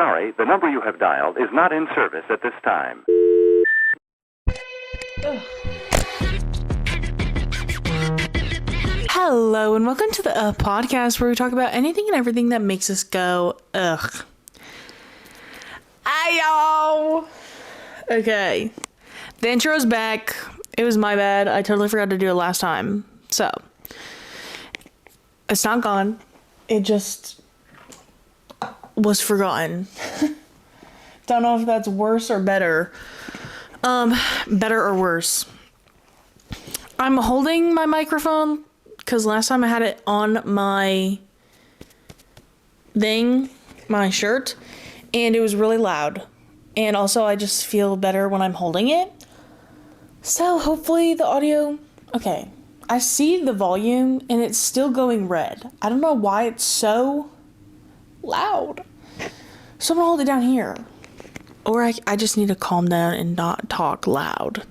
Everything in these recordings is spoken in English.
sorry, the number you have dialed is not in service at this time. Hello and welcome to the podcast where we talk about anything and everything that makes us go, ugh. Ayo! Okay. The intro's back. It was my bad. I totally forgot to do it last time. So, it's not gone. It just was forgotten. Don't know if that's worse or better. Better or worse. I'm holding my microphone because last time I had it on my thing, my shirt, and it was really loud. And also I just feel better when I'm holding it. So hopefully the audio, okay. I see the volume and it's still going red. I don't know why it's so loud. So I'm gonna hold it down here. Or I just need to calm down and not talk loud.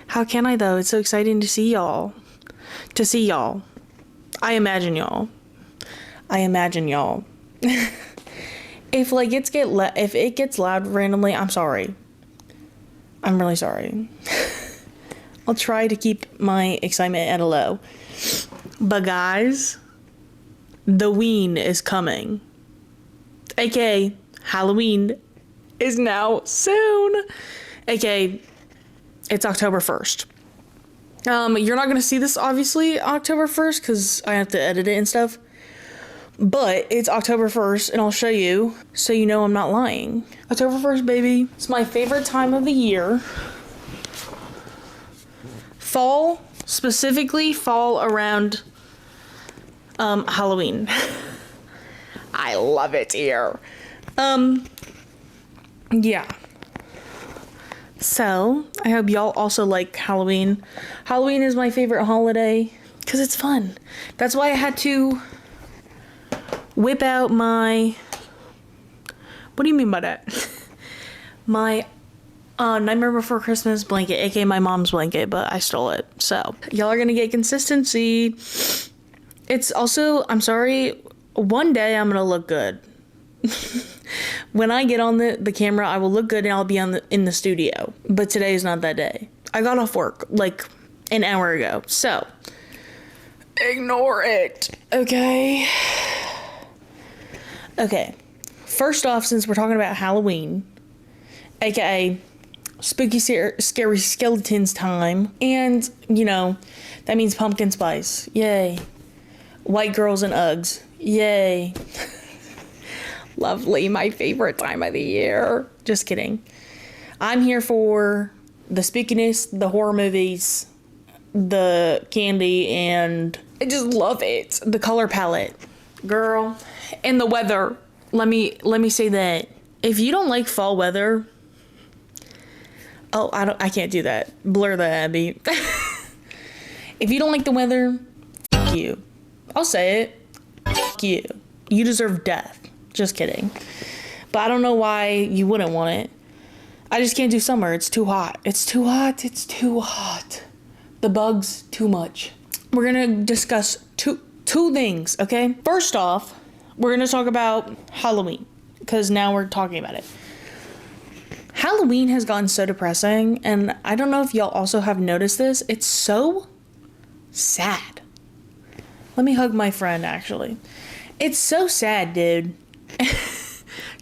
How can I though? It's so exciting to see y'all. I imagine y'all. If it gets loud randomly, I'm sorry. I'm really sorry. I'll try to keep my excitement at a low. But guys, the Ween is coming. AKA Halloween is now soon. AKA it's October 1st. You're not going to see this obviously October 1st because I have to edit it and stuff. But it's October 1st and I'll show you so you know I'm not lying. October 1st, baby. It's my favorite time of the year. Fall, specifically fall around Halloween. I love it here. Yeah. So, I hope y'all also like Halloween. Halloween is my favorite holiday because it's fun. That's why I had to whip out my... What do you mean by that? My Nightmare Before Christmas blanket, aka my mom's blanket, but I stole it. So, y'all are gonna get consistency. It's also, I'm sorry, one day I'm gonna look good. When I get on the camera, I will look good and I'll be in the studio. But today is not that day. I got off work like an hour ago. So, ignore it. Okay. Okay. First off, since we're talking about Halloween, aka spooky scary skeletons time, and you know, that means pumpkin spice. Yay. White girls and Uggs. Yay. Lovely, my favorite time of the year. Just kidding. I'm here for the spookiness, the horror movies, the candy, and I just love it. The color palette, girl, and the weather. Let me say that if you don't like fall weather, I can't do that. Blur that, Abby. If you don't like the weather, fuck you. I'll say it. Fuck you. You deserve death. Just kidding. But I don't know why you wouldn't want it. I just can't do summer. It's too hot. It's too hot. The bugs, too much. We're going to discuss two things, okay? First off, we're going to talk about Halloween. Because now we're talking about it. Halloween has gotten so depressing. And I don't know if y'all also have noticed this. It's so sad. Let me hug my friend, actually. It's so sad, dude.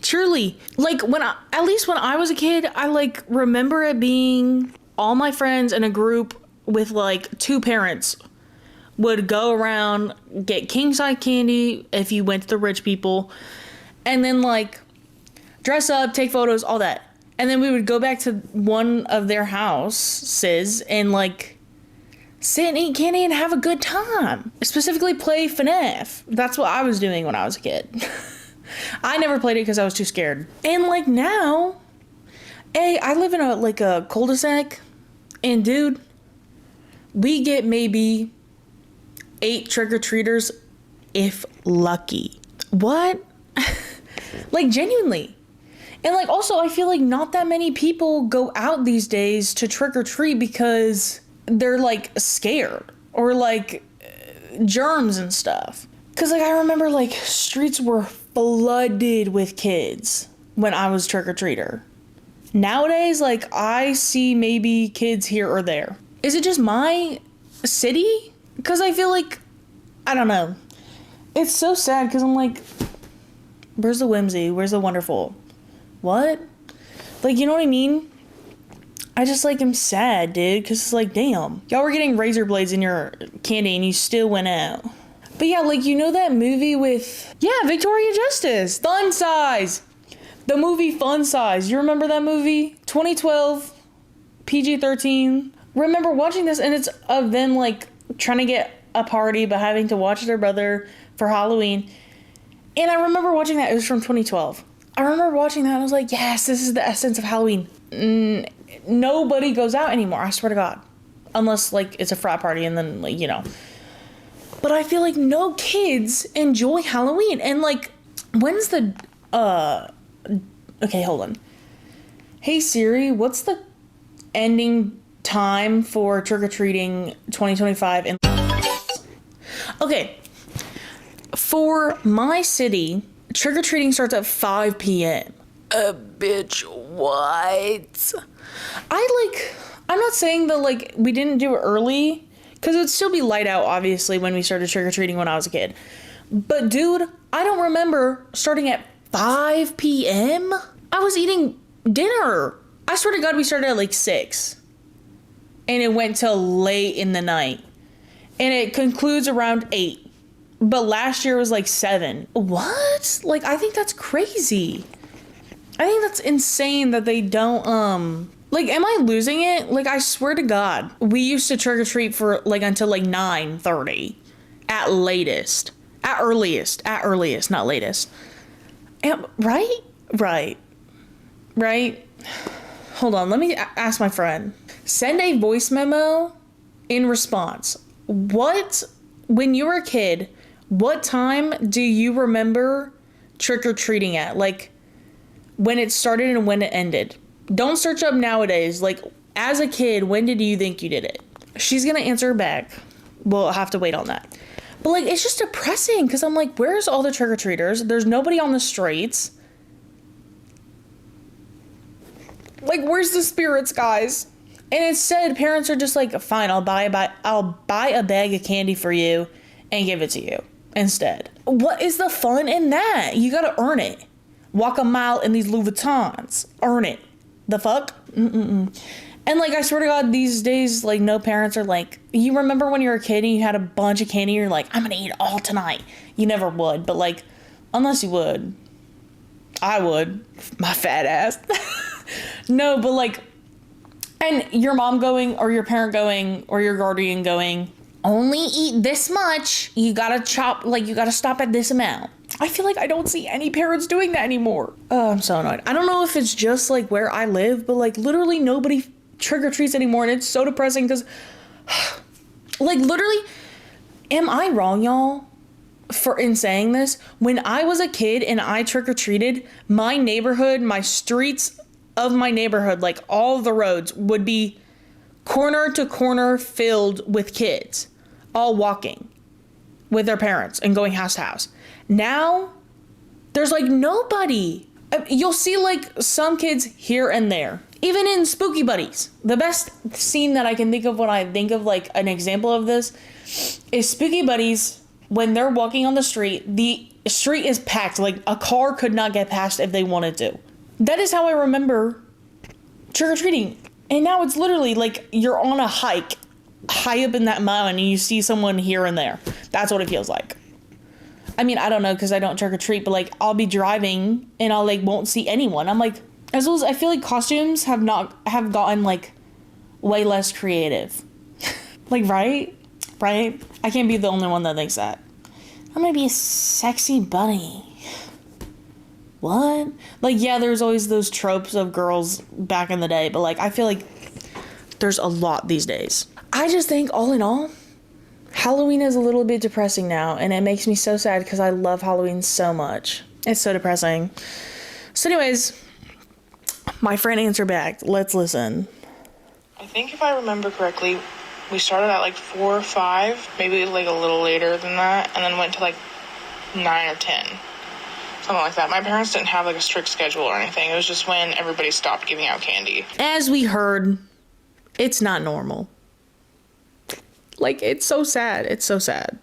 Truly, like at least when I was a kid, I like remember it being all my friends in a group with like two parents would go around, get king size candy if you went to the rich people, and then like dress up, take photos, all that. And then we would go back to one of their houses and like sit and eat candy and have a good time. Specifically play FNAF. That's what I was doing when I was a kid. I never played it because I was too scared. And like now, I live in a cul-de-sac, and dude, we get maybe 8 trick-or-treaters if lucky. What? Like genuinely. And like also I feel like not that many people go out these days to trick-or-treat because they're like scared or like germs and stuff. Cause like I remember like streets were flooded with kids when I was trick-or-treater. Nowadays, like, I see maybe kids here or there. Is it just my city? Because I feel like, I don't know. It's so sad because I'm like, where's the whimsy? Where's the wonderful? What? Like, you know what I mean? I just, like, am sad, dude, because it's like, damn. Y'all were getting razor blades in your candy and you still went out. But yeah, like, you know that movie with, Victoria Justice, Fun Size. The movie Fun Size. You remember that movie? 2012, PG-13. Remember watching this, and it's of them, like, trying to get a party, but having to watch their brother for Halloween. And I remember watching that. It was from 2012. I remember watching that, and I was like, yes, this is the essence of Halloween. Nobody goes out anymore, I swear to God. Unless, like, it's a frat party, and then, like, you know. But I feel like no kids enjoy Halloween. And, like, when's the, okay, hold on. Hey Siri, what's the ending time for trick-or-treating 2025? And okay, for my city, trick-or-treating starts at 5 p.m. Bitch, what? I'm not saying that, like, we didn't do it early, because it would still be light out, obviously, when we started trick-or-treating when I was a kid. But, dude, I don't remember starting at 5 p.m. I was eating dinner. I swear to God, we started at like 6. And it went till late in the night. And it concludes around 8. But last year was like 7. What? Like, I think that's crazy. I think that's insane that they don't, like, am I losing it? Like, I swear to God, we used to trick-or-treat for, like, until, like, 9:30. At latest. At earliest, not latest. Right? Hold on, let me ask my friend. Send a voice memo in response. When you were a kid, what time do you remember trick-or-treating at? Like, when it started and when it ended. Don't search up nowadays. Like, as a kid, when did you think you did it? She's gonna answer back. We'll have to wait on that. But, like, it's just depressing because I'm like, where's all the trick-or-treaters? There's nobody on the streets. Like, where's the spirits, guys? And instead, parents are just like, fine, I'll buy a bag of candy for you and give it to you instead. What is the fun in that? You gotta earn it. Walk a mile in these Louis Vuittons. Earn it. The fuck? And, like, I swear to God, these days, like, no parents are like, you remember when you were a kid and you had a bunch of candy and you're like, I'm gonna eat it all tonight. You never would, but, like, unless you would. I would. My fat ass. No, but, like, and your mom going, or your parent going, or your guardian going, only eat this much. You gotta you gotta stop at this amount. I feel like I don't see any parents doing that anymore. Oh, I'm so annoyed. I don't know if it's just, like, where I live, but, like, literally nobody trick-or-treats anymore, and it's so depressing because, like, literally, am I wrong, y'all, in saying this? When I was a kid and I trick-or-treated, my neighborhood, my streets of my neighborhood, like, all the roads would be corner to corner filled with kids, all walking with their parents and going house to house. Now, there's, like, nobody. You'll see, like, some kids here and there. Even in Spooky Buddies. The best scene that I can think of when I think of, like, an example of this is Spooky Buddies. When they're walking on the street is packed. Like, a car could not get past if they wanted to. That is how I remember trick-or-treating. And now it's literally, like, you're on a hike high up in that mountain and you see someone here and there. That's what it feels like. I mean, I don't know because I don't trick-or-treat, but, like, I'll be driving and I'll, like, won't see anyone. I'm like, as well as I feel like costumes have gotten, like, way less creative. Like, right? I can't be the only one that thinks that. I'm gonna be a sexy bunny. What? Like, yeah, there's always those tropes of girls back in the day, but, like, I feel like there's a lot these days. I just think, all in all, Halloween is a little bit depressing now, and it makes me so sad because I love Halloween so much. It's so depressing. So anyways, my friend answered back. Let's listen. I think if I remember correctly, we started at like 4 or 5, maybe like a little later than that, and then went to like 9 or 10. Something like that. My parents didn't have like a strict schedule or anything. It was just when everybody stopped giving out candy. As we heard, it's not normal. Like, it's so sad. It's so sad.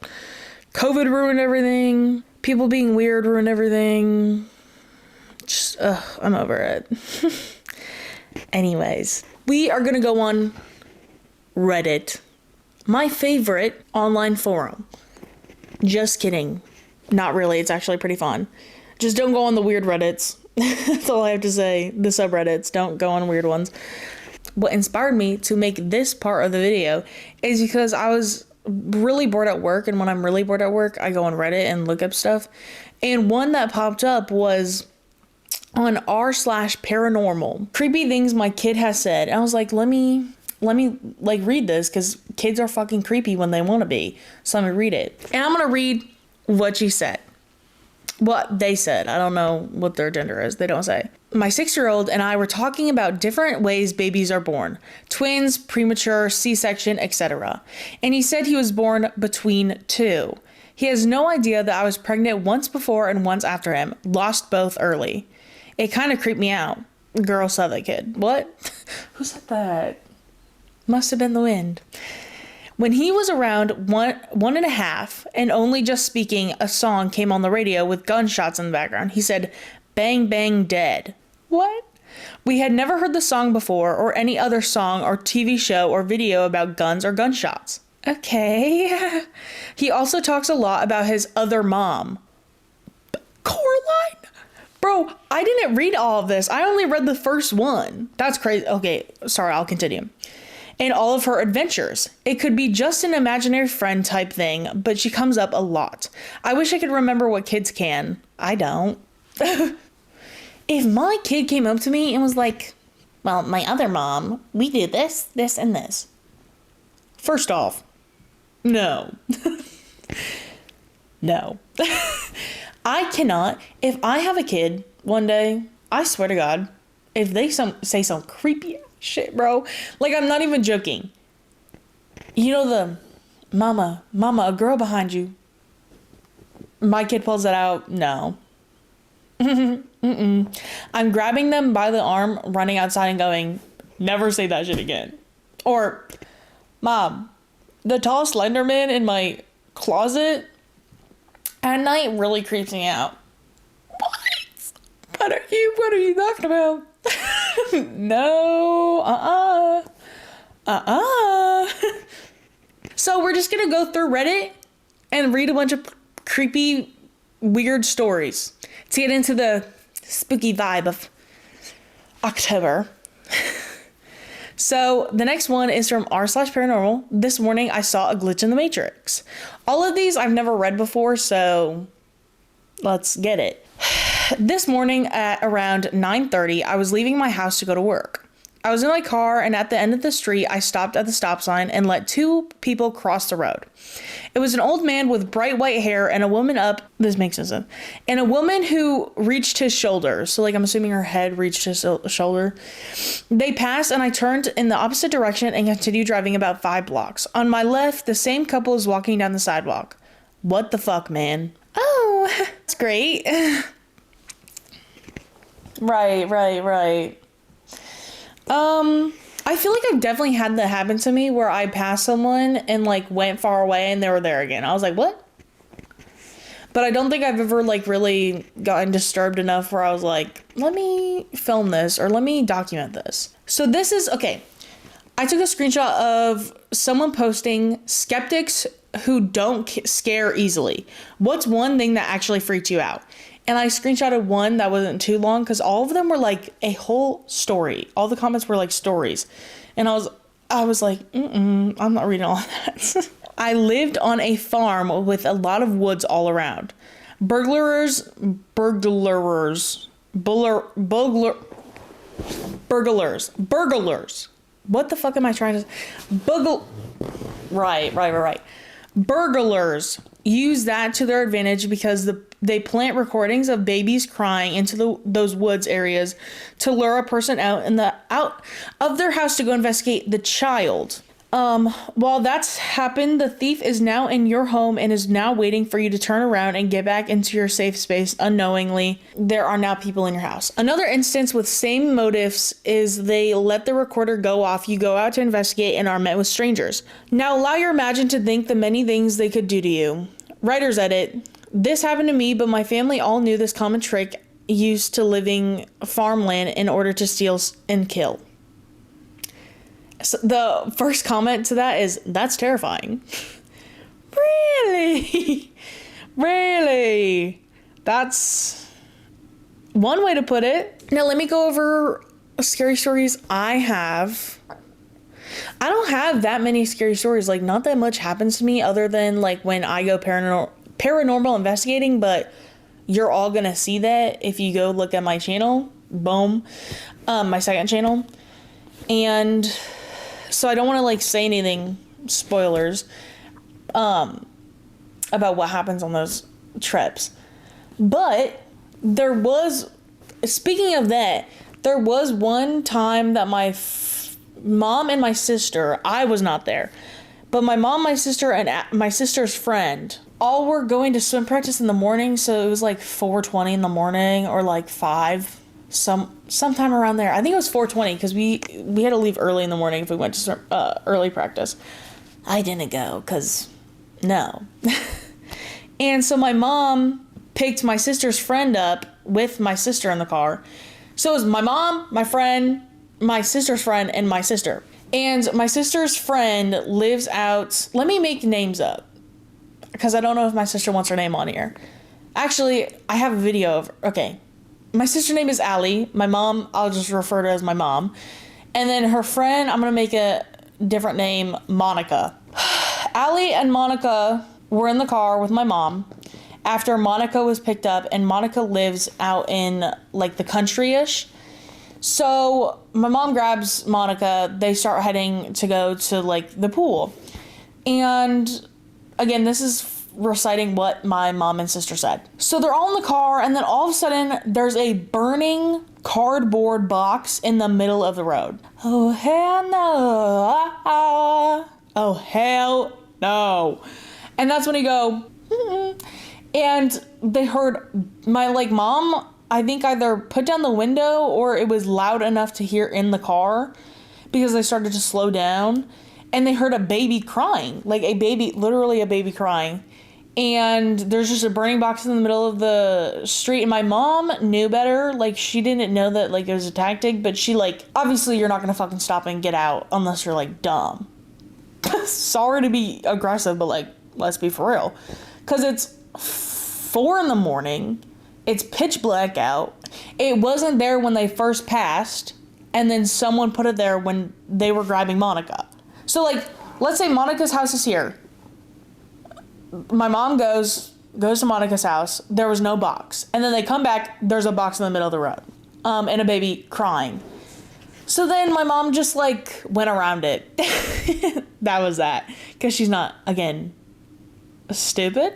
COVID ruined everything. People being weird ruined everything. Just, I'm over it. Anyways, we are gonna go on Reddit. My favorite online forum. Just kidding. Not really. It's actually pretty fun. Just don't go on the weird Reddits. That's all I have to say. The subreddits. Don't go on weird ones. What inspired me to make this part of the video is because I was really bored at work. And when I'm really bored at work, I go on Reddit and look up stuff. And one that popped up was on r/paranormal. Creepy things my kid has said. And I was like, let me like read this, because kids are fucking creepy when they want to be. So let me read it. And I'm going to read what she said. What they said. I don't know what their gender is. They don't say. My 6-year-old and I were talking about different ways babies are born. Twins, premature, C-section, etc. And he said he was born between 2. He has no idea that I was pregnant once before and once after him. Lost both early. It kind of creeped me out. Girl saw that kid. What? Who said that? Must have been the wind. When he was around one and a half and only just speaking, a song came on the radio with gunshots in the background. He said, "Bang, bang, dead." What? We had never heard the song before, or any other song or TV show or video about guns or gunshots. Okay. He also talks a lot about his other mom. Coraline? Bro, I didn't read all of this. I only read the first one. That's crazy. Okay, sorry, I'll continue. And all of her adventures. It could be just an imaginary friend type thing, but she comes up a lot. I wish I could remember what kids can. I don't. If my kid came up to me and was like, well, my other mom, we do this, this, and this. First off, no. No. I cannot. If I have a kid one day, I swear to God, if they say some creepy shit, bro. Like, I'm not even joking. You know the mama, a girl behind you. My kid pulls that out. No. I'm grabbing them by the arm, running outside and going, never say that shit again. Or, Mom, the tall slender man in my closet at night really creeps me out. What are you talking about? No, So we're just gonna go through Reddit and read a bunch of creepy, weird stories to get into the spooky vibe of October. So the next one is from r/paranormal. This morning I saw a glitch in the Matrix. All of these I've never read before, so let's get it. This morning at around 9:30, I was leaving my house to go to work. I was in my car, and at the end of the street, I stopped at the stop sign and let 2 people cross the road. It was an old man with bright white hair and a woman this makes no sense, and a woman who reached his shoulder. So, like, I'm assuming her head reached his shoulder. They passed, and I turned in the opposite direction and continued driving about 5 blocks. On my left, the same couple is walking down the sidewalk. What the fuck, man? Oh, that's great. Right. I feel like I've definitely had that happen to me where I passed someone and like went far away and they were there again. I was like, what? But I don't think I've ever like really gotten disturbed enough where I was like, let me film this or let me document this. So this is, okay. I took a screenshot of someone posting skeptics who don't scare easily. What's one thing that actually freaked you out? And I screenshotted one that wasn't too long because all of them were like a whole story. All the comments were like stories. And I was like, I'm not reading all of that. I lived on a farm with a lot of woods all around. Burglars. What the fuck am I trying to Right. Burglars use that to their advantage because they plant recordings of babies crying into those woods areas to lure a person out of their house to go investigate the child. While that's happened, the thief is now in your home and is now waiting for you to turn around and get back into your safe space unknowingly. There are now people in your house. Another instance with same motives is they let the recorder go off. You go out to investigate and are met with strangers. Now allow your imagination to think the many things they could do to you. Writer's edit. This happened to me, but my family all knew this common trick used to living farmland in order to steal and kill. So the first comment to that is, that's terrifying. Really? Really? That's one way to put it. Now let me go over scary stories I have. I don't have that many scary stories. Like, not that much happens to me other than like when I go paranormal investigating, but you're all gonna see that if you go look at my channel. Boom. My second channel. And so I don't want to like say anything, spoilers, about what happens on those trips. But there was, speaking of that, there was one time that my mom and my sister, I was not there, but my mom, my sister, and my sister's friend all were going to swim practice in the morning. So it was like 4:20 in the morning or like 5. Sometime around there. I think it was 4:20 because we had to leave early in the morning if we went to early practice. I didn't go because no. And so my mom picked my sister's friend up with my sister in the car. So it was my mom, my friend, my sister's friend, and my sister. And my sister's friend lives out, let me make names up because I don't know if my sister wants her name on here. Actually, I have a video of, okay. My sister's name is Allie. My mom, I'll just refer to her as my mom. And then her friend, I'm going to make a different name, Monica. Allie and Monica were in the car with my mom after Monica was picked up, and Monica lives out in like the country-ish. So my mom grabs Monica. They start heading to go to like the pool. And again, this is reciting what my mom and sister said. So they're all in the car, and then all of a sudden there's a burning cardboard box in the middle of the road. Oh hell no. Oh hell no. And that's when you go, and they heard my like mom, I think either put down the window or it was loud enough to hear in the car because they started to slow down, and they heard a baby crying, like a baby, literally a baby crying. And there's just a burning box in the middle of the street. And my mom knew better. Like, she didn't know that, like, it was a tactic. But she, like, obviously you're not going to fucking stop and get out unless you're, like, dumb. Sorry to be aggressive, but, like, let's be for real. Because it's 4 in the morning. It's pitch black out. It wasn't there when they first passed. And then someone put it there when they were grabbing Monica. So, like, let's say Monica's house is here. My mom goes to Monica's house. There was no box. And then they come back. There's a box in the middle of the road. And a baby crying. So then my mom just like went around it. That was that. Because she's not, again, stupid.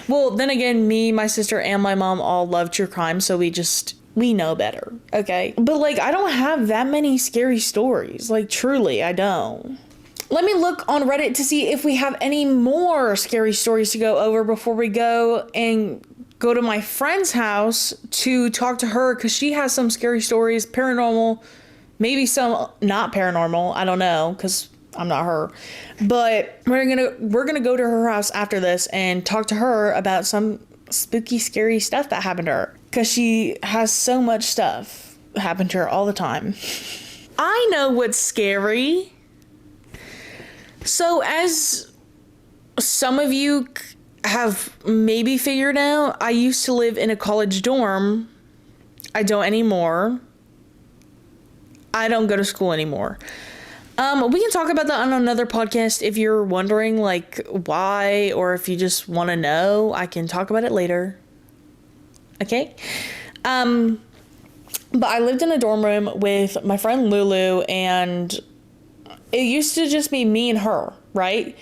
Well, then again, me, my sister, and my mom all love true crime. So we know better. Okay. But like, I don't have that many scary stories. Like, truly, I don't. Let me look on Reddit to see if we have any more scary stories to go over before we go and go to my friend's house to talk to her, because she has some scary stories, paranormal, maybe some not paranormal. I don't know, because I'm not her. But we're gonna go to her house after this and talk to her about some spooky, scary stuff that happened to her, because she has so much stuff happen to her all the time. I know what's scary. So as some of you have maybe figured out, I used to live in a college dorm. I don't anymore. I don't go to school anymore. We can talk about that on another podcast if you're wondering like why, or if you just want to know, I can talk about it later. Okay? But I lived in a dorm room with my friend Lulu, and it used to just be me and her, right?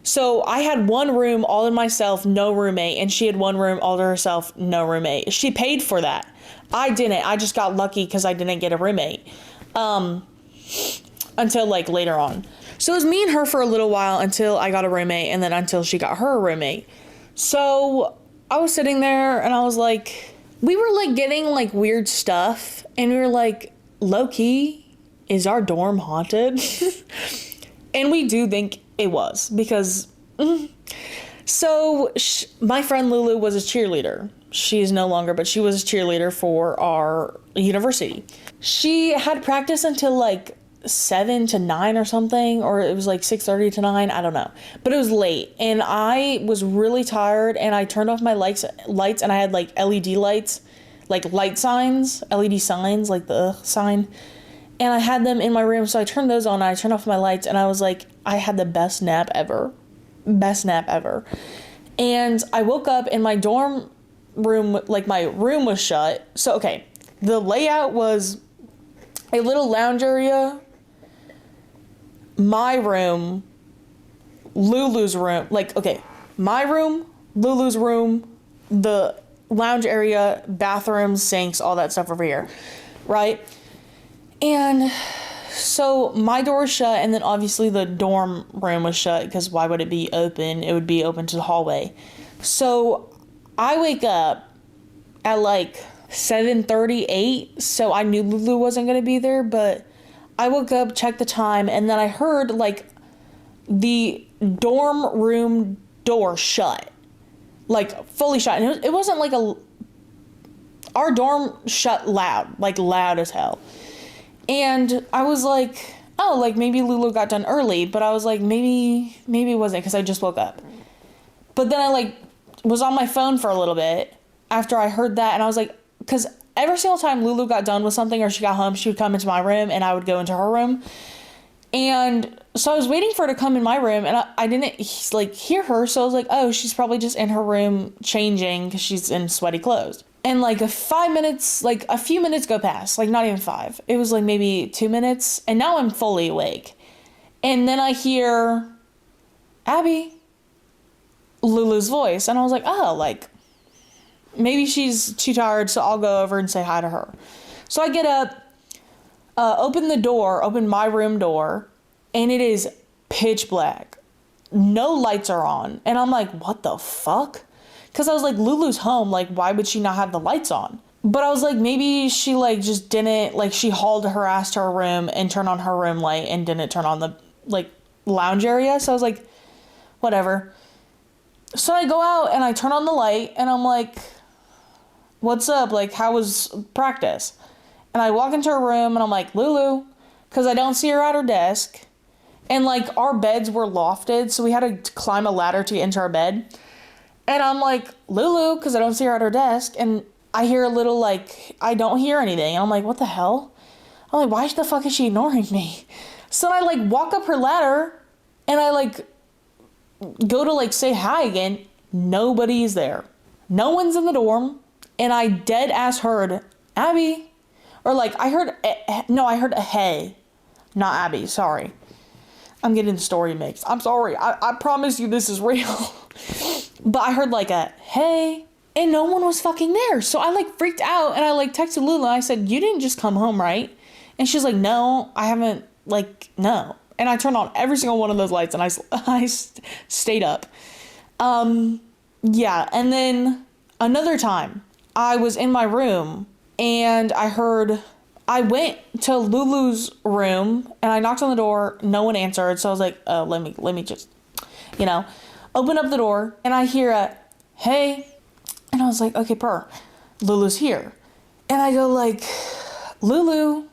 So I had one room all to myself, no roommate, and she had one room all to herself, no roommate. She paid for that. I didn't. I just got lucky because I didn't get a roommate until like later on. So it was me and her for a little while until I got a roommate, and then until she got her a roommate. So I was sitting there and I was like, we were like getting like weird stuff, and we were like, low key, is our dorm haunted? And we do think it was, because my friend Lulu was a cheerleader. She is no longer, but she was a cheerleader for our university. She had practice until like 7 to 9 or something, or it was like 6:30 to 9, I don't know, but it was late, and I was really tired, and I turned off my lights, and I had like LED lights, like light signs, LED signs, like the sign, and I had them in my room, so I turned those on, and I turned off my lights, and I was like, I had the best nap ever, and I woke up in my dorm room, like my room was shut. So okay, the layout was a little lounge area, my room, Lulu's room, like, okay, my room, Lulu's room, the lounge area, bathrooms, sinks, all that stuff over here, right? And so my door was shut, and then obviously the dorm room was shut, because why would it be open? It would be open to the hallway. So I wake up at like 7:38, so I knew Lulu wasn't going to be there, but I woke up, checked the time, and then I heard like the dorm room door shut, like fully shut. And it wasn't like our dorm shut loud, like loud as hell. And I was like, oh, like maybe Lulu got done early, but I was like, maybe it wasn't, because I just woke up. But then I like was on my phone for a little bit after I heard that, and I was like, because every single time Lulu got done with something or she got home, she would come into my room and I would go into her room. And so I was waiting for her to come in my room, and I didn't like hear her. So I was like, oh, she's probably just in her room changing because she's in sweaty clothes. And like a few minutes go past, like not even 5. It was like maybe 2 minutes. And now I'm fully awake. And then I hear Abby, Lulu's voice. And I was like, oh, like maybe she's too tired, so I'll go over and say hi to her. So I get up, open my room door, and it is pitch black. No lights are on. And I'm like, what the fuck? Because I was like, Lulu's home, like, why would she not have the lights on? But I was like, maybe she, like, just didn't, like, she hauled her ass to her room and turned on her room light and didn't turn on the, like, lounge area. So I was like, whatever. So I go out and I turn on the light, and I'm like, what's up? Like, how was practice? And I walk into her room, and I'm like, Lulu, because I don't see her at her desk. And, like, our beds were lofted, so we had to climb a ladder to get into our bed. And I'm like, Lulu, because I don't see her at her desk. And I hear a little, like, I don't hear anything. And I'm like, what the hell? I'm like, why the fuck is she ignoring me? So I, like, walk up her ladder, and I, like, go to, like, say hi again. Nobody's there. No one's in the dorm. And I dead ass heard, Abby. Or, like, I heard a hey. Not Abby, sorry. I'm getting the story mixed. I'm sorry. I promise you this is real. But I heard like a hey, and no one was fucking there. So I like freaked out, and I like texted Lulu. I said, you didn't just come home, right? And she's like, no, I haven't, like, no. And I turned on every single one of those lights, and I stayed up. Yeah. And then another time I was in my room, and I went to Lulu's room, and I knocked on the door. No one answered. So I was like, oh, let me just, open up the door, and I hear a, hey, and I was like, okay, Lulu's here. And I go like, Lulu,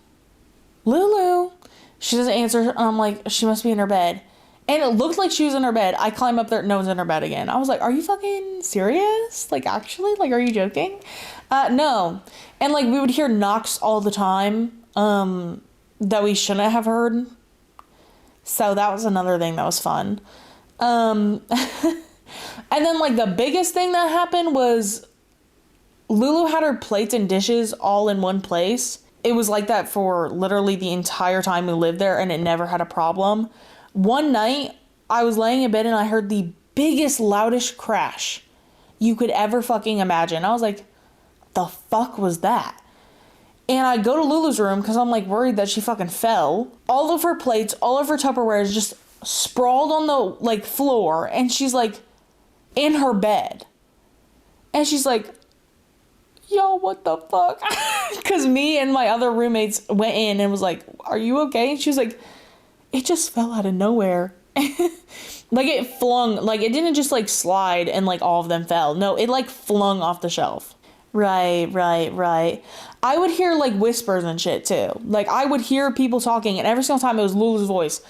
she doesn't answer, and I'm like, she must be in her bed. And it looked like she was in her bed. I climb up there, no one's in her bed again. I was like, are you fucking serious? Like, actually? Like, are you joking? No. And, like, we would hear knocks all the time, that we shouldn't have heard. So that was another thing that was fun. And then, like, the biggest thing that happened was Lulu had her plates and dishes all in one place. It was like that for literally the entire time we lived there, and it never had a problem. One night, I was laying in bed, and I heard the biggest, loudest crash you could ever fucking imagine. I was like, the fuck was that? And I go to Lulu's room because I'm like worried that she fucking fell. All of her plates, all of her Tupperware is just sprawled on the like floor, and she's like in her bed. And she's like, yo, what the fuck? Because me and my other roommates went in and was like, are you okay? And she was like, it just fell out of nowhere. Like it flung, like it didn't just like slide and like all of them fell. No, it like flung off the shelf. Right. I would hear like whispers and shit too. Like I would hear people talking, and every single time it was Lulu's voice.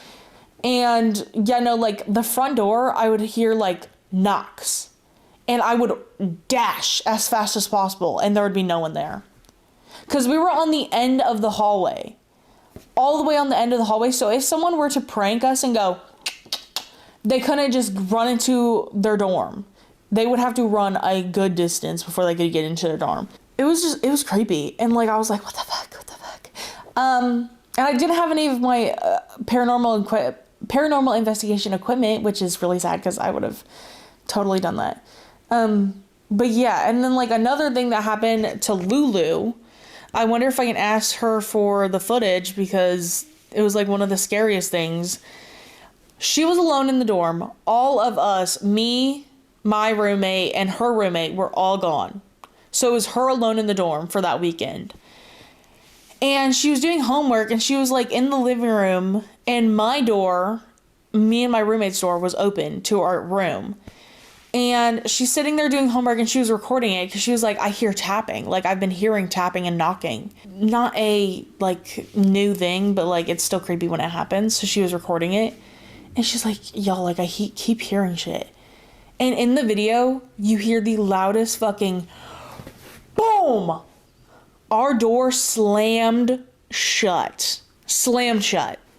And yeah, no, like the front door, I would hear like knocks, and I would dash as fast as possible, and there would be no one there. Because we were on the end of the hallway, all the way on the end of the hallway. So if someone were to prank us and go, they couldn't just run into their dorm. They would have to run a good distance before they could get into their dorm. It was creepy. And like, I was like, what the fuck? And I didn't have any of my paranormal investigation equipment, which is really sad because I would have totally done that. But yeah, and then like another thing that happened to Lulu, I wonder if I can ask her for the footage because it was like one of the scariest things. She was alone in the dorm. All of us, me, my roommate, and her roommate were all gone. So it was her alone in the dorm for that weekend. And she was doing homework, and she was like in the living room, and my door, me and my roommate's door, was open to our room. And she's sitting there doing homework, and she was recording it because she was like, I hear tapping. Like, I've been hearing tapping and knocking. Not a, like, new thing, but, like, it's still creepy when it happens. So she was recording it. And she's like, y'all, like, I keep hearing shit. And in the video, you hear the loudest fucking boom. Our door slammed shut.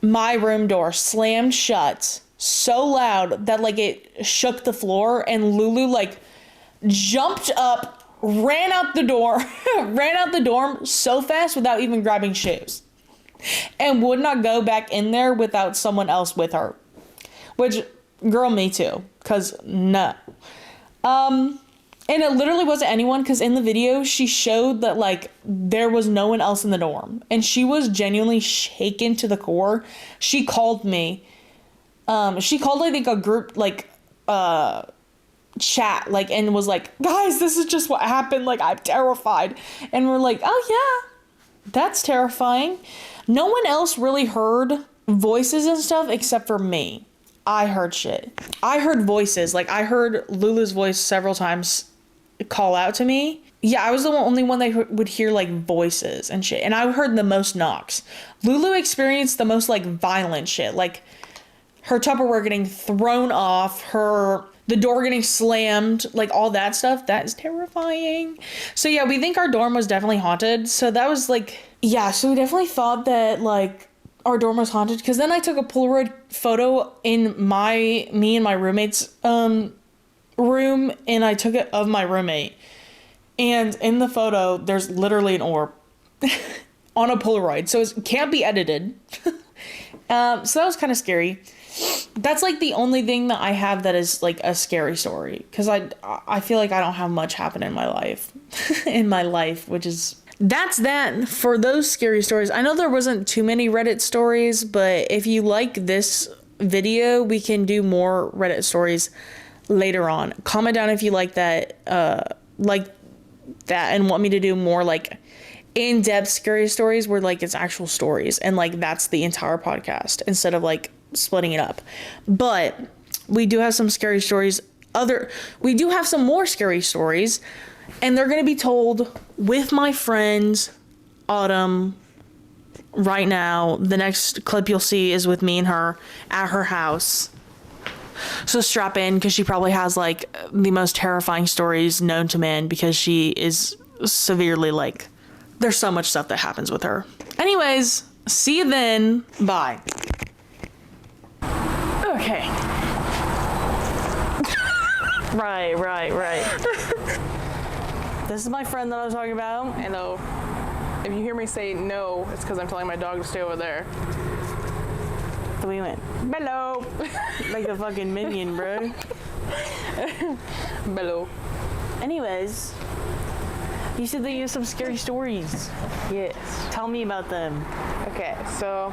My room door slammed shut so loud that, like, it shook the floor. And Lulu, like, jumped up, ran out the door, ran out the dorm so fast without even grabbing shoes. And would not go back in there without someone else with her. Which, girl, me too. Because, no. And it literally wasn't anyone, because in the video, she showed that, like, there was no one else in the dorm. And she was genuinely shaken to the core. She called me. She called, I think, a group, like, chat, like, and was like, guys, this is just what happened. Like, I'm terrified. And we're like, oh, yeah, that's terrifying. No one else really heard voices and stuff except for me. I heard shit. I heard voices. Like, I heard Lulu's voice several times call out to me. Yeah, I was the only one that would hear, like, voices and shit. And I heard the most knocks. Lulu experienced the most, like, violent shit. Like, her Tupperware getting thrown off, the door getting slammed, like, all that stuff. That is terrifying. So, yeah, we think our dorm was definitely haunted. So that was, like, yeah, so we definitely thought that, like, our dorm was haunted, because then I took a Polaroid photo in me and my roommate's room, and I took it of my roommate, and in the photo there's literally an orb on a Polaroid, so it can't be edited. So that was kind of scary. That's like the only thing that I have that is like a scary story, because I feel like I don't have much happen in my life which is that's that for those scary stories. I know there wasn't too many Reddit stories, but if you like this video, we can do more Reddit stories later on. Comment down if you like that and want me to do more like in-depth scary stories where like it's actual stories and like that's the entire podcast instead of like splitting it up. But we do have some scary stories. We do have some more scary stories. And they're going to be told with my friend Autumn right now. The next clip you'll see is with me and her at her house. So strap in, because she probably has like the most terrifying stories known to man, because she is severely like, there's so much stuff that happens with her. Anyways, see you then. Bye. Okay. Right. This is my friend that I was talking about. Hello. If you hear me say no, it's because I'm telling my dog to stay over there. So we went, hello. Like a fucking minion, bro. Hello. Anyways. You said that you have some scary stories. Yes. Tell me about them. Okay, so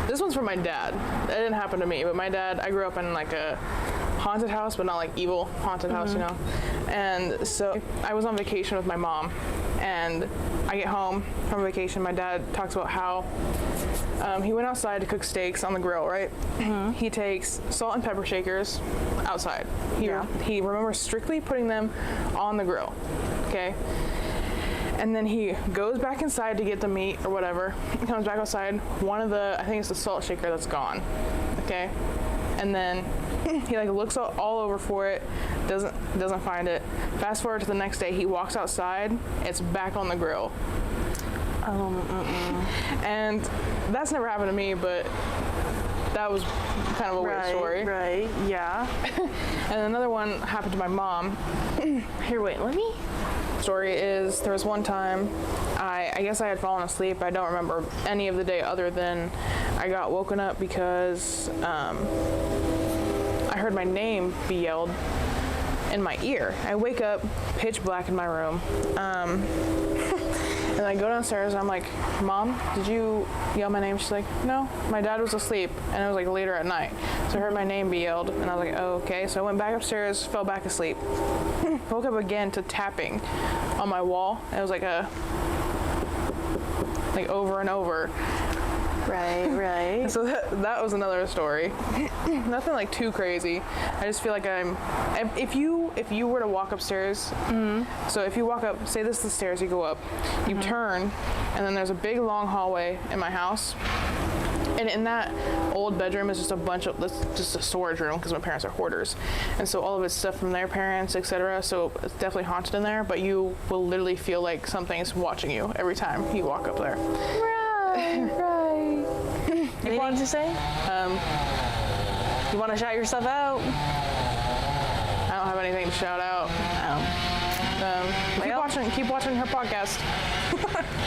this one's from my dad. That didn't happen to me, but my dad, I grew up in like a haunted house, but not like evil haunted house, you know? And so I was on vacation with my mom, and I get home from vacation. My dad talks about how he went outside to cook steaks on the grill, right? He takes salt and pepper shakers outside. He remembers strictly putting them on the grill, okay? And then he goes back inside to get the meat or whatever. He comes back outside. I think it's the salt shaker that's gone, okay? And then he like looks all over for it, doesn't find it. Fast forward to the next day, he walks outside, it's back on the grill. And that's never happened to me, but that was kind of a weird story. Right, yeah. And another one happened to my mom. Here, wait, let me. Story is there was one time I guess I had fallen asleep. I don't remember any of the day other than I got woken up because I heard my name be yelled in my ear. I wake up, pitch black in my room, and I go downstairs and I'm like, Mom, did you yell my name? She's like, no, my dad was asleep, and it was like later at night. So I heard my name be yelled, and I was like, oh, okay. So I went back upstairs, fell back asleep. Woke up again to tapping on my wall. And it was like over and over. Right. So that was another story. Nothing like too crazy. I just feel like if you were to walk upstairs, so if you walk up, say this is the stairs, you go up, you turn, and then there's a big long hallway in my house. And in that old bedroom is just just a storage room because my parents are hoarders. And so all of it's stuff from their parents, etc. So it's definitely haunted in there, but you will literally feel like something's watching you every time you walk up there. Right. Anything to say? You want to shout yourself out? I don't have anything to shout out. Keep watching her podcast.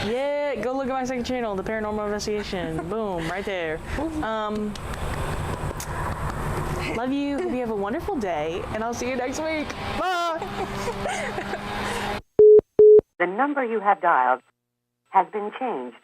Yeah, go look at my second channel, The Paranormal Investigation. Boom, right there. Love you. Hope you have a wonderful day, and I'll see you next week. Bye. The number you have dialed has been changed.